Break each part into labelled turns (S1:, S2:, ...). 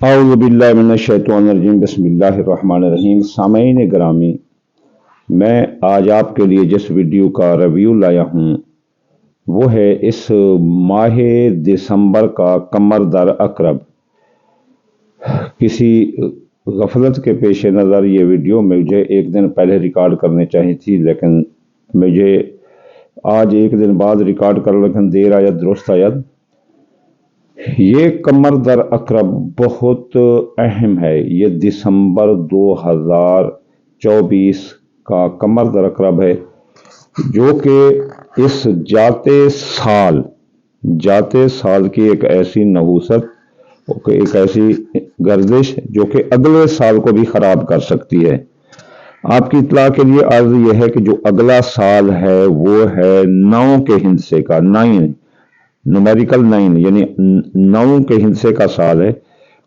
S1: औज़ुबिल्लाहिमिनश्शैतानिर्रजीम बिस्मिल्लाहिर्रहमानिर्रहीम। सामईन ग्रामी, मैं आज आपके लिए जिस वीडियो का रिव्यू लाया हूँ वो है इस माह दिसंबर का कमर दर अकरब। किसी गफलत के पेश नज़र ये वीडियो मुझे एक दिन पहले रिकॉर्ड करनी चाहिए थी, लेकिन मुझे आज एक दिन बाद रिकॉर्ड कर, लेकिन देर आया दुरुस्त आया। ये कमर दर अकरब बहुत अहम है। ये दिसंबर 2024 का कमर दर अकरब है, जो कि इस जाते साल की एक ऐसी नहूसत, एक ऐसी गर्दिश जो कि अगले साल को भी खराब कर सकती है। आपकी इत्तला के लिए अर्ज यह है कि जो अगला साल है वो है 9 के हिंसे का, 9 न्यूमेरिकल 9 यानी 9 के हिंसे का साल है।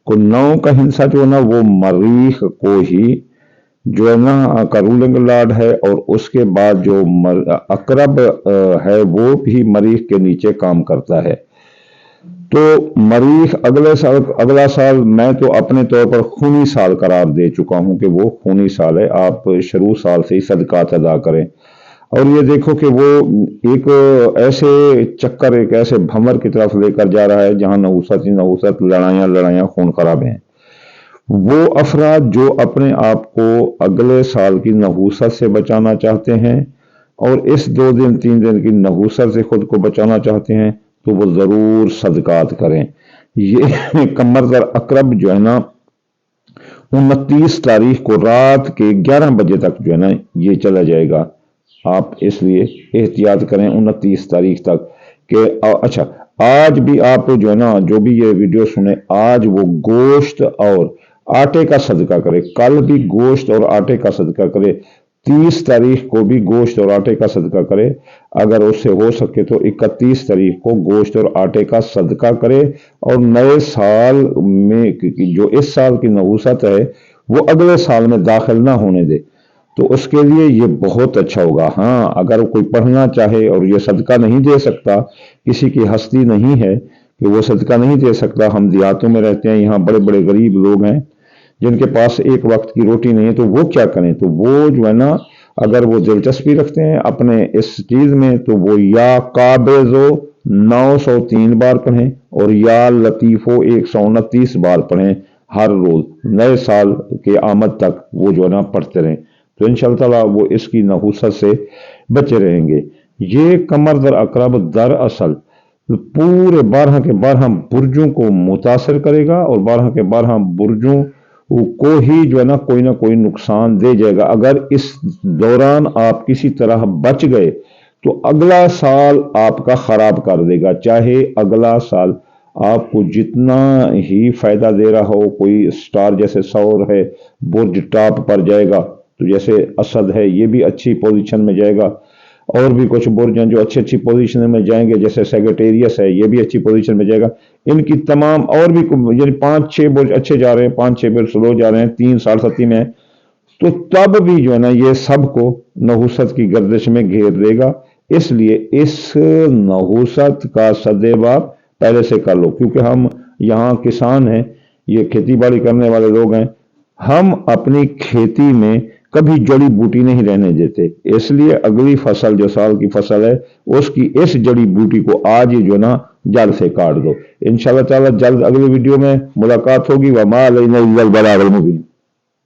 S1: को 9 का हिंसा जो है ना वो मरीख को ही जो है ना का रूलिंग लॉर्ड है, और उसके बाद जो अकरब है वो भी मरीख के नीचे काम करता है। तो मरीख अगला साल मैं तो अपने तौर पर खूनी साल करार दे चुका हूं कि वो खूनी साल है। आप शुरू साल से ही सदकात अदा करें, और ये देखो कि वो एक ऐसे चक्कर, एक ऐसे भंवर की तरफ लेकर जा रहा है जहां नहुसत ही नहुसत, लड़ाइयां खून खराबे हैं। वो अफराद जो अपने आप को अगले साल की नहुसत से बचाना चाहते हैं और इस 2 दिन 3 दिन की नहुसत से खुद को बचाना चाहते हैं, तो वो जरूर सदकात करें। ये कमर दर अकरब जो है ना 29 तारीख को रात के 11 बजे तक जो है ना ये चला जाएगा। आप इसलिए एहतियात करें 29 तारीख तक कि अच्छा, आज भी आप जो है ना जो भी ये वीडियो सुने, आज वो गोश्त और आटे का सदका करे, कल भी गोश्त और आटे का सदका करे, 30 तारीख को भी गोश्त और आटे का सदका करे। अगर उससे हो सके तो 31 तारीख को गोश्त और आटे का सदका करे, और नए साल में जो इस साल की नहुसत है वो अगले साल में दाखिल ना होने दे, तो उसके लिए ये बहुत अच्छा होगा। हाँ, अगर कोई पढ़ना चाहे और ये सदका नहीं दे सकता, किसी की हस्ती नहीं है कि वो सदका नहीं दे सकता, हम देहातों में रहते हैं, यहाँ बड़े बड़े गरीब लोग हैं जिनके पास एक वक्त की रोटी नहीं है, तो वो क्या करें? तो वो जो है ना, अगर वो दिलचस्पी रखते हैं अपने इस चीज में, तो वो या काबेजो 903 बार पढ़ें और या लतीफो 129 बार पढ़ें हर रोज, नए साल के आमद तक वो जो है ना पढ़ते रहें, तो इंशाअल्लाह ताला वो इसकी नहुसत से बचे रहेंगे। ये कमर दर अकरब दरअसल पूरे 12 के 12 बुर्जों को मुतासर करेगा, और 12 के 12 बुर्जों को ही जो है ना कोई नुकसान दे जाएगा। अगर इस दौरान आप किसी तरह बच गए तो अगला साल आपका खराब कर देगा। चाहे अगला साल आपको जितना ही फायदा दे रहा हो, कोई स्टार जैसे सौर है बुर्ज टॉप पर जाएगा, तो जैसे असद है ये भी अच्छी पोजीशन में जाएगा, और भी कुछ बुर्ज हैं जो अच्छी पोजीशन में जाएंगे, जैसे सेक्रेटेरियस है ये भी अच्छी पोजीशन में जाएगा। इनकी तमाम और भी यानी 5-6 बुर्ज अच्छे जा रहे हैं, 5-6 बुर्ज स्लो जा रहे हैं, 3 7 में है, तो तब भी जो है ना ये सबको नहुसत की गर्दिश में घेर देगा। इसलिए इस नहुसत का सदेबाब पहले से कर लो, क्योंकि हम यहाँ किसान हैं, ये खेती बाड़ी करने वाले लोग हैं, हम अपनी खेती में कभी जड़ी बूटी नहीं रहने देते। इसलिए अगली फसल जो साल की फसल है उसकी इस जड़ी बूटी को आज ही जो ना जड़ से काट दो। इंशाअल्लाह ताला जल्द अगली वीडियो में मुलाकात होगी। वमा अलैना इल्लल बलागुल मुबीन।